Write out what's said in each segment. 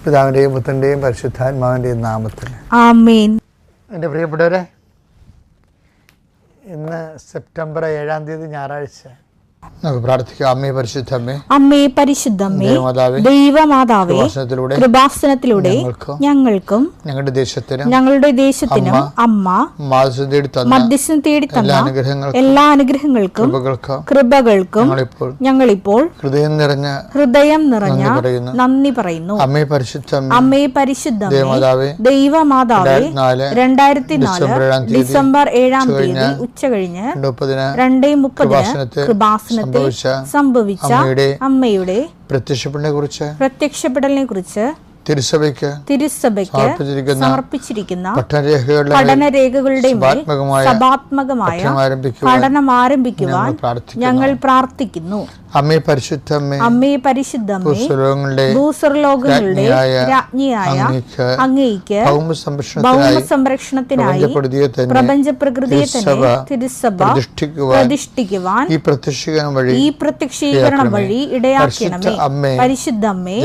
പിതാവിൻ്റെയും പുത്രൻ്റെയും പരിശുദ്ധാത്മാവിൻ്റെയും നാമത്തിൽ ആമേൻ. എൻ്റെ പ്രിയപ്പെട്ടവരെ, ഇന്ന് സെപ്റ്റംബർ 7-ാം തീയതി ഞായറാഴ്ച. നമുക്ക് പ്രാർത്ഥിക്കാം. അമ്മേ പരിശുദ്ധമ്മേ, അമ്മേ പരിശുദ്ധമ്മേ, ദൈവമാതാവേ, കൃപാസനത്തിലൂടെ ഞങ്ങൾക്കും ഞങ്ങളുടെ ദേശത്തിനും അമ്മ മധ്യസ്ഥം തേടി തന്ന എല്ലാ അനുഗ്രഹങ്ങൾക്കും കൃപകൾക്കും ഞങ്ങളിപ്പോൾ ഹൃദയം നിറഞ്ഞ നന്ദി പറയുന്നു. അമ്മേ പരിശുദ്ധമ്മേ, അമ്മേ പരിശുദ്ധമ്മേ, ദൈവമാതാവേ, 2004 ഡിസംബർ 7-ാം തീയതി ഉച്ചകഴിഞ്ഞ് 2:30 കൃപാസന സംഭവിച്ച അമ്മയുടെ പ്രത്യക്ഷപ്പെടലിനെ കുറിച്ച് തിരുസഭയ്ക്ക് സമർപ്പിച്ചിരിക്കുന്ന പഠനരേഖകളുടെ സഭാത്മകമായ പഠനം ആരംഭിക്കുവാൻ ഞങ്ങൾ പ്രാർത്ഥിക്കുന്നു. അമ്മേ പരിശുദ്ധമ്മേ, ഭൂസ്വർലോകങ്ങളുടെ രാജ്ഞിയായ അങ്ങേയ്ക്ക് ഭൗമസംരക്ഷണത്തിനായി പ്രപഞ്ചപ്രകൃതിയെ തന്നെ തിരുസഭ പ്രതിഷ്ഠിക്കുവാൻ ഈ പ്രത്യക്ഷീകരണം വഴി ഇടയാക്കണമേ. പരിശുദ്ധമ്മേ,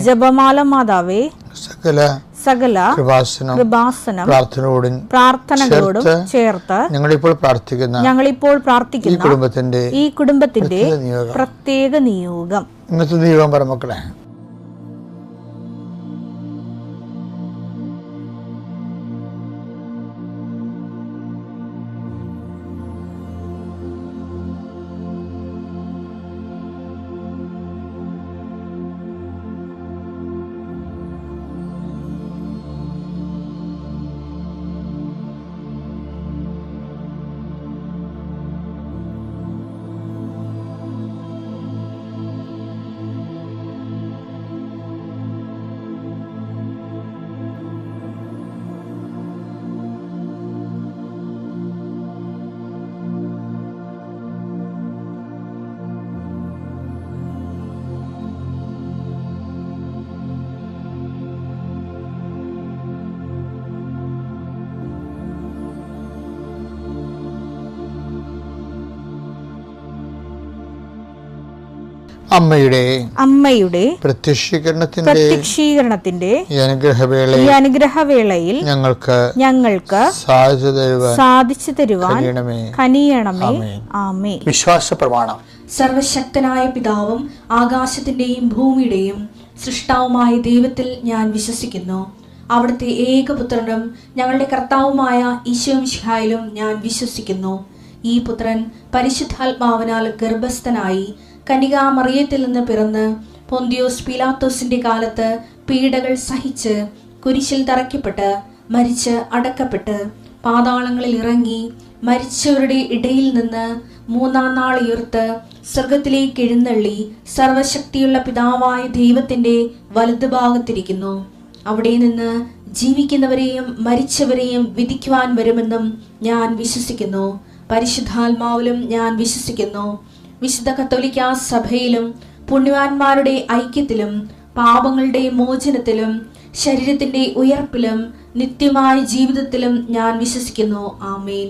ജപമാല മാതാവേ, സകല കൃപാസനം പ്രാർത്ഥനകളോടും ചേർത്ത് ഞങ്ങളിപ്പോൾ പ്രാർത്ഥിക്കുന്ന ഈ കുടുംബത്തിന്റെ പ്രത്യേക നിയോഗം. ഇന്നത്തെ നിയോഗം പറ മക്കളെ. അമ്മയുടെ പ്രത്യക്ഷീകരണത്തിന്റെ ഈ അനുഗ്രഹവേളയിൽ ഞങ്ങൾക്ക് സാധിച്ചു തരുവാൻ കനിയണമേ. ആമേൻ. വിശ്വാസ പ്രമാണം. സർവശക്തനായ പിതാവും ആകാശത്തിന്റെയും ഭൂമിയുടെയും സൃഷ്ടാവുമായ ദൈവത്തിൽ ഞാൻ വിശ്വസിക്കുന്നു. അവിടുത്തെ ഏകപുത്രനും ഞങ്ങളുടെ കർത്താവുമായ ഈശോമിശിഹായിലും ഞാൻ വിശ്വസിക്കുന്നു. ഈ പുത്രൻ പരിശുദ്ധാത്മാവിനാൽ ഗർഭസ്ഥനായി കന്യകാമറിയത്തിൽ നിന്ന് പിറന്ന് പൊന്തിയോസ് പീലാത്തോസിന്റെ കാലത്ത് പീഡകൾ സഹിച്ച് കുരിശിൽ തറയ്ക്കപ്പെട്ട് മരിച്ച് അടക്കപ്പെട്ട് പാതാളങ്ങളിൽ ഇറങ്ങി മരിച്ചവരുടെ ഇടയിൽ നിന്ന് 3-ാം നാൾ ഉയർത്ത് സ്വർഗത്തിലേക്ക് എഴുന്നള്ളി സർവശക്തിയുള്ള പിതാവായ ദൈവത്തിന്റെ വലതുഭാഗത്തിരിക്കുന്നു. അവിടെ നിന്ന് ജീവിക്കുന്നവരെയും മരിച്ചവരെയും വിധിക്കുവാൻ വരുമെന്നും ഞാൻ വിശ്വസിക്കുന്നു. പരിശുദ്ധാത്മാവിലും ഞാൻ വിശ്വസിക്കുന്നു. വിശുദ്ധ കത്തോലിക്കാ സഭയിലും പുണ്യവാന്മാരുടെ ഐക്യത്തിലും പാപങ്ങളുടെ മോചനത്തിലും ശരീരത്തിന്റെ ഉയർപ്പിലും നിത്യമായ ജീവിതത്തിലും ഞാൻ വിശ്വസിക്കുന്നു. ആമേൻ.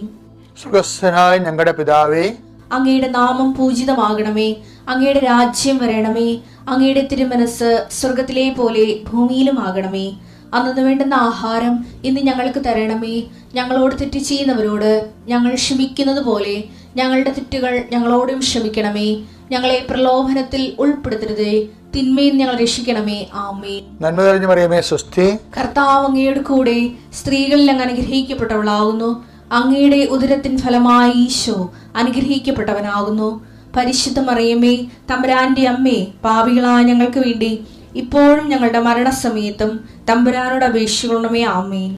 സ്വർഗ്ഗസ്ഥനായ ഞങ്ങളുടെ പിതാവേ, അങ്ങയുടെ നാമം പൂജിതമാകണമേ. അങ്ങയുടെ രാജ്യം വരണമേ. അങ്ങയുടെ തിരുമനസ് സ്വർഗത്തിലെ പോലെ ഭൂമിയിലും ആകണമേ. അന്നു വേണ്ടുന്ന ആഹാരം ഇന്ന് ഞങ്ങൾക്ക് തരണമേ. ഞങ്ങളോട് തെറ്റ് ചെയ്യുന്നവരോട് ഞങ്ങൾ ക്ഷമിക്കുന്നത് പോലെ ഞങ്ങളുടെ തെറ്റുകൾ ഞങ്ങളോടും ക്ഷമിക്കണമേ. ഞങ്ങളെ പ്രലോഭനത്തിൽ ഉൾപ്പെടുത്തരുതേ, തിന്മയിൽ ഞങ്ങൾ രക്ഷിക്കണമേ. ആമേൻ. നന്മ നിറഞ്ഞ മറിയമേ, സ്വസ്തി. കർത്താവ് അങ്ങയുടെ കൂടെ സ്ത്രീകളിൽ അങ്ങ് അനുഗ്രഹിക്കപ്പെട്ടവളാകുന്നു. അങ്ങയുടെ ഉദരത്തിൻ ഫലമായി ഈശോ അനുഗ്രഹിക്കപ്പെട്ടവനാകുന്നു. പരിശുദ്ധ മറിയമേ, തമ്പുരാന്റെ അമ്മേ, പാപികളായ ഞങ്ങൾക്ക് വേണ്ടി ഇപ്പോഴും ഞങ്ങളുടെ മരണസമയത്തും തമ്പുരാനോട് അപേക്ഷിക്കണമേ. ആമേൻ.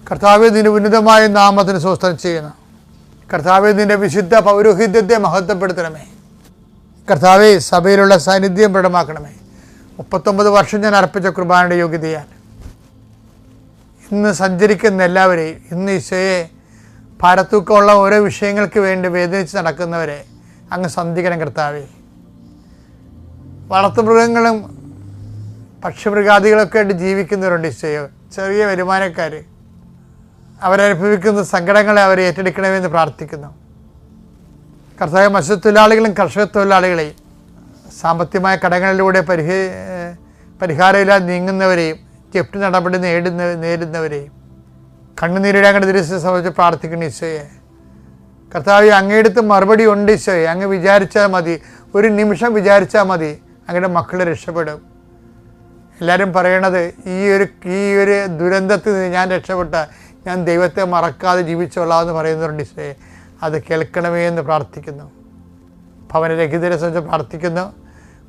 കർത്താവേ, നിന്റെ ഉന്നതമായ നാമത്തിന് സ്വസ്ത്രം ചെയ്യുന്നു. കർത്താവേ, നിന്റെ വിശുദ്ധ പൗരോഹിത്യത്തെ മഹത്വപ്പെടുത്തണമേ. കർത്താവേ, സഭയിലുള്ള സാന്നിധ്യം പ്രകടമാക്കണമേ. 39 വർഷം ഞാൻ അർപ്പിച്ച കുർബാനയുടെ യോഗ്യതയാൽ ഇന്ന് സഞ്ചരിക്കുന്ന എല്ലാവരെയും, ഇന്ന് ഈശോയെ ഭാരത്തൂക്കമുള്ള ഓരോ വിഷയങ്ങൾക്ക് വേണ്ടി വേദനിച്ച് നടക്കുന്നവരെ അങ്ങ് സന്ധിക്കണം. കർത്താവേ, വളർത്തുമൃഗങ്ങളും പക്ഷിമൃഗാദികളൊക്കെ ആയിട്ട് ജീവിക്കുന്നവരുണ്ട് ഈശോയെ. ചെറിയ വരുമാനക്കാർ, അവരനുഭവിക്കുന്ന സങ്കടങ്ങളെ അവരെ ഏറ്റെടുക്കണമെന്ന് പ്രാർത്ഥിക്കുന്നു. കർത്താവ്, മത്സ്യത്തൊഴിലാളികളും കർഷക തൊഴിലാളികളെയും സാമ്പത്തികമായ കടങ്ങളിലൂടെ പരിഹാരമില്ലാതെ നീങ്ങുന്നവരെയും ജപ്തി നടപടി നേരിടുന്നവരെയും കണ്ണുനീരുടെ അങ്ങയുടെ ദൃശ്യം സംബന്ധിച്ച് പ്രാർത്ഥിക്കണം ഈശോയെ. കർത്താവേ, അങ്ങയുടെ മറുപടി ഉണ്ട് ഈശോയെ. അങ്ങ് വിചാരിച്ചാൽ മതി, ഒരു നിമിഷം വിചാരിച്ചാൽ മതി, അങ്ങയുടെ മക്കൾ രക്ഷപ്പെടും. എല്ലാവരും പറയണത് ഈ ഒരു ദുരന്തത്തിൽ നിന്ന് ഞാൻ രക്ഷപ്പെട്ട, ഞാൻ ദൈവത്തെ മറക്കാതെ ജീവിച്ചോളാമെന്ന് പറയുന്നവരുണ്ട് ഈശോയെ. അത് കേൾക്കണമേ എന്ന് പ്രാർത്ഥിക്കുന്നു. ഭവനരഹിതരെ സംബന്ധിച്ച് പ്രാർത്ഥിക്കുന്നു.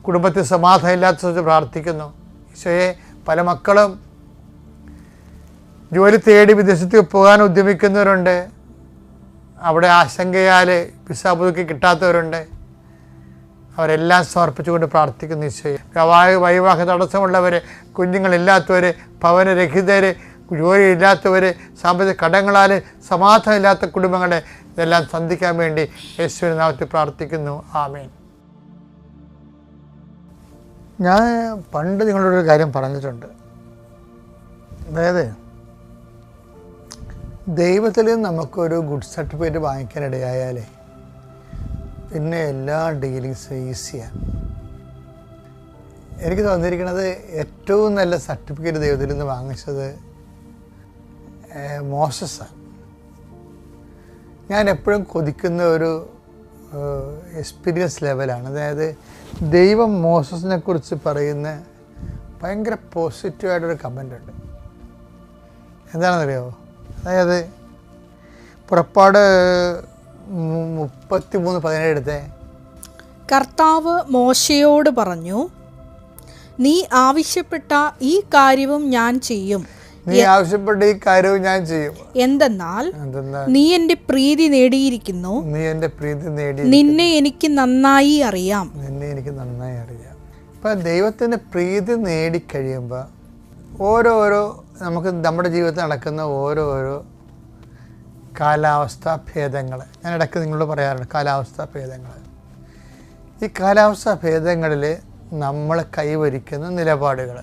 കുടുംബത്തിൽ സമാധാനം ഇല്ലാത്ത സംബന്ധിച്ച് പ്രാർത്ഥിക്കുന്നു ഈശോയെ. പല മക്കളും ജോലി തേടി വിദേശത്തേക്ക് പോകാൻ ഉദ്യമിക്കുന്നവരുണ്ട്. അവിടെ ആശങ്കയാൽ വിസ പുതുക്കി കിട്ടാത്തവരുണ്ട്. അവരെല്ലാം സമർപ്പിച്ചുകൊണ്ട് പ്രാർത്ഥിക്കുന്നു ഈശോയെ. വൈവാഹ തടസ്സമുള്ളവർ, കുഞ്ഞുങ്ങളില്ലാത്തവർ, ഭവനരഹിതർ, ജോലിയില്ലാത്തവർ, സാമ്പത്തിക കടങ്ങളാൽ സമാധാനമില്ലാത്ത കുടുംബങ്ങളെ ഇതെല്ലാം സന്ധിക്കാൻ വേണ്ടി യേശുവിന്റെ നാമത്തിൽ പ്രാർത്ഥിക്കുന്നു. ആമേൻ. ഞാൻ പണ്ട് നിങ്ങളോടൊരു കാര്യം പറഞ്ഞിട്ടുണ്ട്. അതായത് ദൈവത്തിൽ നമുക്കൊരു ഗുഡ് സർട്ടിഫിക്കറ്റ് വാങ്ങിക്കാനിടയായാലേ പിന്നെ എല്ലാ ഡീലിങ്സും ഈസിയാണ്. എനിക്ക് തോന്നിയിരിക്കുന്നത് ഏറ്റവും നല്ല സർട്ടിഫിക്കറ്റ് ദൈവത്തിൽ നിന്ന് വാങ്ങിച്ചത് മോസസാണ്. ഞാൻ എപ്പോഴും കൊതിക്കുന്ന ഒരു എക്സ്പീരിയൻസ് ലെവലാണ്. അതായത് ദൈവം മോസസിനെ കുറിച്ച് പറയുന്ന ഭയങ്കര പോസിറ്റീവായിട്ടൊരു കമൻ്റ് ഉണ്ട്. എന്താണെന്നറിയാമോ? അതായത് പുറപ്പാട് 33:17 എടുത്തേ. കർത്താവ് മോശയോട് പറഞ്ഞു, നീ ആവശ്യപ്പെട്ട ഈ കാര്യവും ഞാൻ ചെയ്യും. എന്തെന്നാൽ നീ എന്റെ പ്രീതി നേടിയിരിക്കുന്നു. നിന്നെ എനിക്ക് നന്നായി അറിയാം. ഇപ്പൊ ദൈവത്തിന്റെ പ്രീതി നേടിക്കഴിയുമ്പോൾ ഓരോരോ നമുക്ക് നമ്മുടെ ജീവിതത്തിൽ നടക്കുന്ന ഓരോരോ കാലാവസ്ഥാ ഭേദങ്ങൾ, ഞാൻ ഇടയ്ക്ക് നിങ്ങളോട് പറയാറുണ്ട് കാലാവസ്ഥാ ഭേദങ്ങൾ. ഈ കാലാവസ്ഥാ ഭേദങ്ങളിൽ നമ്മൾ കൈവരിക്കുന്ന നിലപാടുകൾ,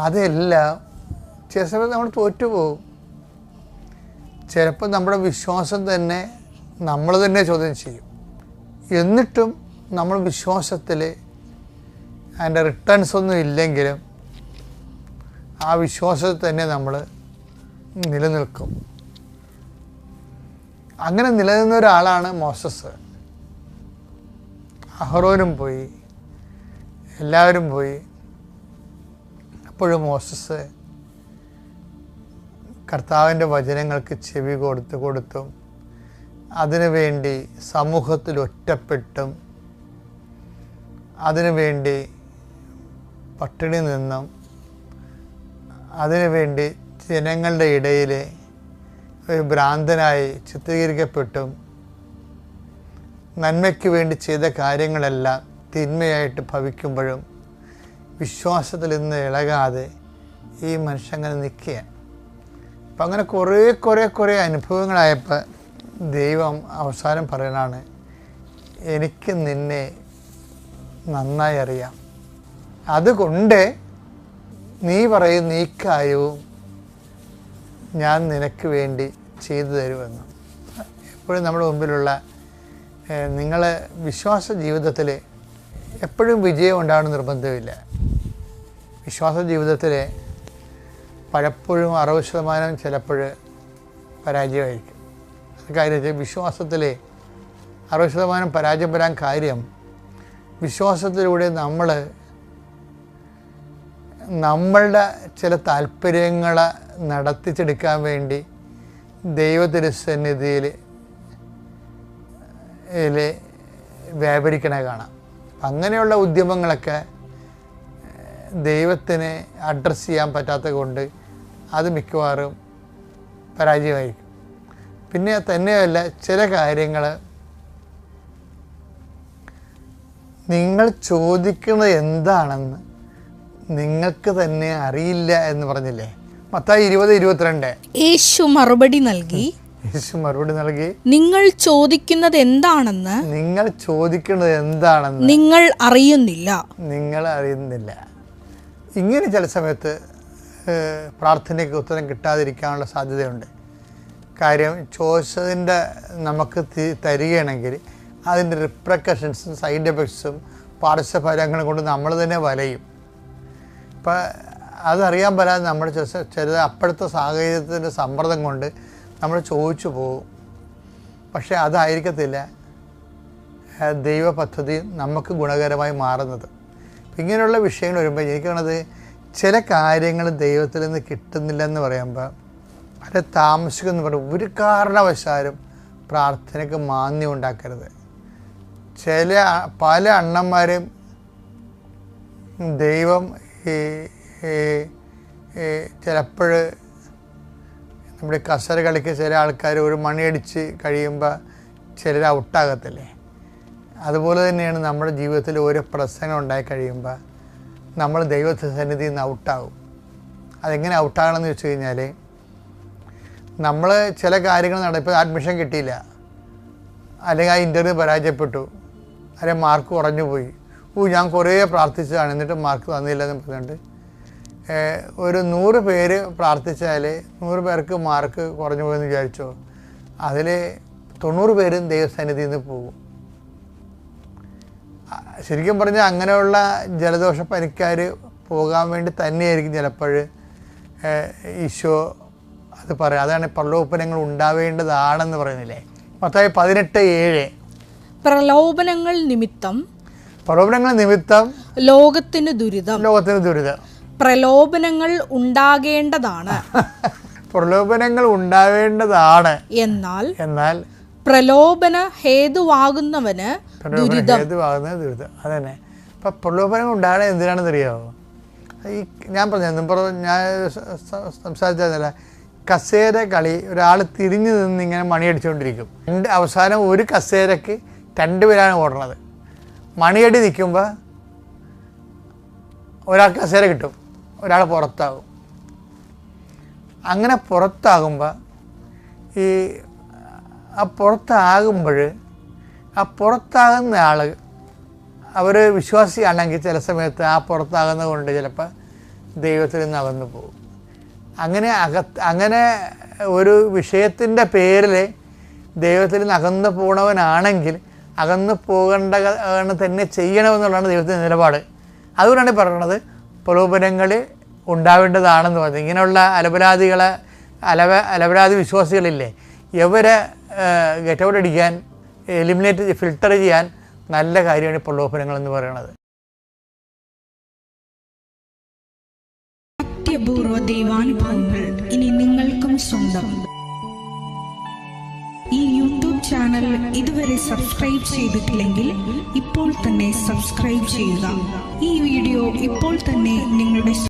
അതെല്ലാം ചില സമയത്ത് നമ്മൾ തോറ്റുപോകും. ചിലപ്പോൾ നമ്മുടെ വിശ്വാസം തന്നെ നമ്മൾ തന്നെ ചോദ്യം ചെയ്യും. എന്നിട്ടും നമ്മൾ വിശ്വാസത്തിൽ അതിൻ്റെ റിട്ടേൺസ് ഒന്നും ഇല്ലെങ്കിലും ആ വിശ്വാസത്തിൽ തന്നെ നമ്മൾ നിലനിൽക്കും. അങ്ങനെ നിലനിന്ന ഒരാളാണ് മോസസ്. അഹറോനും പോയി, എല്ലാവരും പോയി. അപ്പോഴും മോസസ് കർത്താവിൻ്റെ വചനങ്ങൾക്ക് ചെവി കൊടുത്തും അതിനുവേണ്ടി സമൂഹത്തിൽ ഒറ്റപ്പെട്ടും അതിനുവേണ്ടി പട്ടിണി നിന്നും അതിനുവേണ്ടി ജനങ്ങളുടെ ഇടയിൽ ഒരു ഭ്രാന്തനായി ചിത്രീകരിക്കപ്പെട്ടും നന്മയ്ക്ക് വേണ്ടി ചെയ്ത കാര്യങ്ങളെല്ലാം തിന്മയായിട്ട് ഭവിക്കുമ്പോഴും വിശ്വാസത്തിൽ നിന്ന് ഇളകാതെ ഈ മനുഷ്യങ്ങനെ നിൽക്കുകയാണ്. അപ്പം അങ്ങനെ കുറേ അനുഭവങ്ങളായപ്പോൾ ദൈവം അവസാനം പറയണതാണ്, എനിക്ക് നിന്നെ നന്നായി അറിയാം, അതുകൊണ്ട് നീ പറയുന്ന ഈ കാര്യവും ഞാൻ നിനക്ക് വേണ്ടി ചെയ്തു തരുമെന്ന്. എപ്പോഴും നമ്മുടെ മുമ്പിലുള്ള നിങ്ങൾ വിശ്വാസ ജീവിതത്തിൽ എപ്പോഴും വിജയം ഉണ്ടാകണം നിർബന്ധമില്ല. വിശ്വാസ ജീവിതത്തിൽ പലപ്പോഴും 60% ചിലപ്പോൾ പരാജയമായിരിക്കും. കാര്യം വിശ്വാസത്തിൽ 60% പരാജയം വരാൻ കാര്യം നമ്മളുടെ നമ്മളുടെ ചില താല്പര്യങ്ങളെ നടത്തിച്ചെടുക്കാൻ വേണ്ടി ദൈവത്തിരുസന്നിധിയിൽ വ്യാപരിക്കണ കാണാം. അങ്ങനെയുള്ള ഉദ്യമങ്ങളൊക്കെ ദൈവത്തിന് അഡ്രസ്സ് ചെയ്യാൻ പറ്റാത്തത് കൊണ്ട് അത് മിക്കവാറും പരാജയമായിരിക്കും. പിന്നെ തന്നെയല്ല, ചില കാര്യങ്ങൾ നിങ്ങൾ ചോദിക്കുന്നത് എന്താണെന്ന് നിങ്ങൾക്ക് തന്നെ അറിയില്ല എന്ന് പറഞ്ഞില്ലേ മത്തായി 20:22. യേശു മറുപടി നൽകി നിങ്ങൾ ചോദിക്കുന്നത് എന്താണെന്ന് നിങ്ങൾ അറിയുന്നില്ല. ഇങ്ങനെ ചില സമയത്ത് പ്രാർത്ഥനയ്ക്ക് ഉത്തരം കിട്ടാതിരിക്കാനുള്ള സാധ്യതയുണ്ട്. കാര്യം ചോദിച്ചതിൻ്റെ നമുക്ക് തരികയാണെങ്കിൽ അതിൻ്റെ റിപ്രക്കഷൻസും സൈഡ് എഫക്ട്സും പാർശ്വഫലങ്ങളും കൊണ്ട് നമ്മൾ തന്നെ വലയും. ഇപ്പം അതറിയാൻ പറ്റാതെ നമ്മൾ ചില അപ്പോഴത്തെ സാഹചര്യത്തിൻ്റെ സമ്മർദ്ദം കൊണ്ട് നമ്മൾ ചോദിച്ചു പോകും. പക്ഷേ അതായിരിക്കത്തില്ല ദൈവ പദ്ധതി നമുക്ക് ഗുണകരമായി മാറുന്നത്. ഇങ്ങനെയുള്ള വിഷയങ്ങൾ വരുമ്പോൾ എനിക്ക് കാണുന്നത് ചില കാര്യങ്ങൾ ദൈവത്തിൽ നിന്ന് കിട്ടുന്നില്ലെന്ന് പറയുമ്പോൾ അത് താമസിക്കുമെന്ന് പറയും. ഒരു കാരണവശാലും പ്രാർത്ഥനയ്ക്ക് മാന്യം ഉണ്ടാക്കരുത്. പല അണ്ണന്മാരും ദൈവം ചിലപ്പോൾ നമ്മുടെ കസര കളിക്ക് ചില ആൾക്കാർ ഒരു മണിയടിച്ച് കഴിയുമ്പോൾ ചിലർ ഔട്ടാകത്തില്ലേ, അതുപോലെ തന്നെയാണ് നമ്മുടെ ജീവിതത്തിൽ ഓരോ പ്രശ്നങ്ങൾ ഉണ്ടായി കഴിയുമ്പോൾ നമ്മൾ ദൈവസന്നിധിയിൽ നിന്ന് ഔട്ടാകും. അതെങ്ങനെ ഔട്ടാകണമെന്ന് വെച്ച് കഴിഞ്ഞാൽ നമ്മൾ ചില കാര്യങ്ങൾ ഇപ്പോൾ അഡ്മിഷൻ കിട്ടിയില്ല, അല്ലെങ്കിൽ ആ ഇൻ്റർവ്യൂ പരാജയപ്പെട്ടു, അല്ലെങ്കിൽ മാർക്ക് കുറഞ്ഞു പോയി, ഞാൻ കുറേ പ്രാർത്ഥിച്ചതാണ് എന്നിട്ട് മാർക്ക് തന്നില്ല എന്ന് പറഞ്ഞുകൊണ്ട് ഒരു 100 പേര് പ്രാർത്ഥിച്ചാൽ 100 പേർക്ക് മാർക്ക് കുറഞ്ഞു പോയെന്ന് വിചാരിച്ചോ, അതിൽ 90 പേരും ദൈവസന്നിധിയിൽ നിന്ന് പോകും. ശരിക്കും പറഞ്ഞാൽ അങ്ങനെയുള്ള ജലദോഷ പനിക്കാർ പോകാൻ വേണ്ടി തന്നെയായിരിക്കും ചിലപ്പോൾ ഈശോ അത് പറയാം. അതാണ് പ്രലോഭനങ്ങൾ ഉണ്ടാവേണ്ടതാണെന്ന് പറയുന്നില്ലേ, മത്തായി 18:7. പ്രലോഭനങ്ങൾ നിമിത്തം ലോകത്തിന് ദുരിതം. പ്രലോഭനങ്ങൾ ഉണ്ടാകേണ്ടതാണ് പ്രലോഭനങ്ങൾ ഉണ്ടാവേണ്ടതാണ് എന്നാൽ പ്രലോഭന ഹേതുവാകുന്നവന് ദുരിതം. അതന്നെ. അപ്പം പ്രലോഭനങ്ങൾ ഉണ്ടാകണ എന്തിനാണെന്ന് അറിയാമോ? ഈ ഞാൻ ഞാൻ സംസാരിച്ചതല്ല, കസേര കളി ഒരാൾ തിരിഞ്ഞു നിന്ന് ഇങ്ങനെ മണിയടിച്ചുകൊണ്ടിരിക്കും. അവസാനം ഒരു കസേരക്ക് 2 പേരാണ് ഓടുന്നത്. മണിയടി നിൽക്കുമ്പോൾ ഒരാൾ കസേര കിട്ടും, ഒരാൾ പുറത്താകും. അങ്ങനെ പുറത്താകുമ്പോൾ ആ പുറത്താകുന്ന ആൾ അവർ വിശ്വാസിയാണെങ്കിൽ ചില സമയത്ത് ആ പുറത്താകുന്നത് കൊണ്ട് ചിലപ്പോൾ ദൈവത്തിൽ നിന്ന് അകന്നു പോകും. അങ്ങനെ ഒരു വിഷയത്തിൻ്റെ പേരിൽ ദൈവത്തിൽ നിന്ന് അകന്നു പോകണവനാണെങ്കിൽ അകന്നു പോകേണ്ട തന്നെ ചെയ്യണമെന്നുള്ളതാണ് ദൈവത്തിൻ്റെ നിലപാട്. അതുകൊണ്ടാണ് പറയുന്നത് പ്രലോഭനങ്ങൾ ഉണ്ടാവേണ്ടതാണെന്ന് പറഞ്ഞത്. ഇങ്ങനെയുള്ള അലപരാധി വിശ്വാസികളില്ലേ, ഇവരെ ഗെറ്റ് ഔട്ട് അടിക്കാൻ, ഫിൽട്ടർ ചെയ്യാൻ നല്ല കാര്യമാണ് പ്രലോഭനങ്ങൾ എന്ന് പറയുന്നത്. അത്യപൂർവ ദൈവാനുഭവങ്ങൾ ഇനി നിങ്ങൾക്കും സ്വന്തം. ഈ യൂട്യൂബ് ചാനൽ ഇതുവരെ സബ്സ്ക്രൈബ് ചെയ്തിട്ടില്ലെങ്കിൽ ഇപ്പോൾ തന്നെ സബ്സ്ക്രൈബ് ചെയ്യുക. ഈ വീഡിയോ ഇപ്പോൾ തന്നെ നിങ്ങളുടെ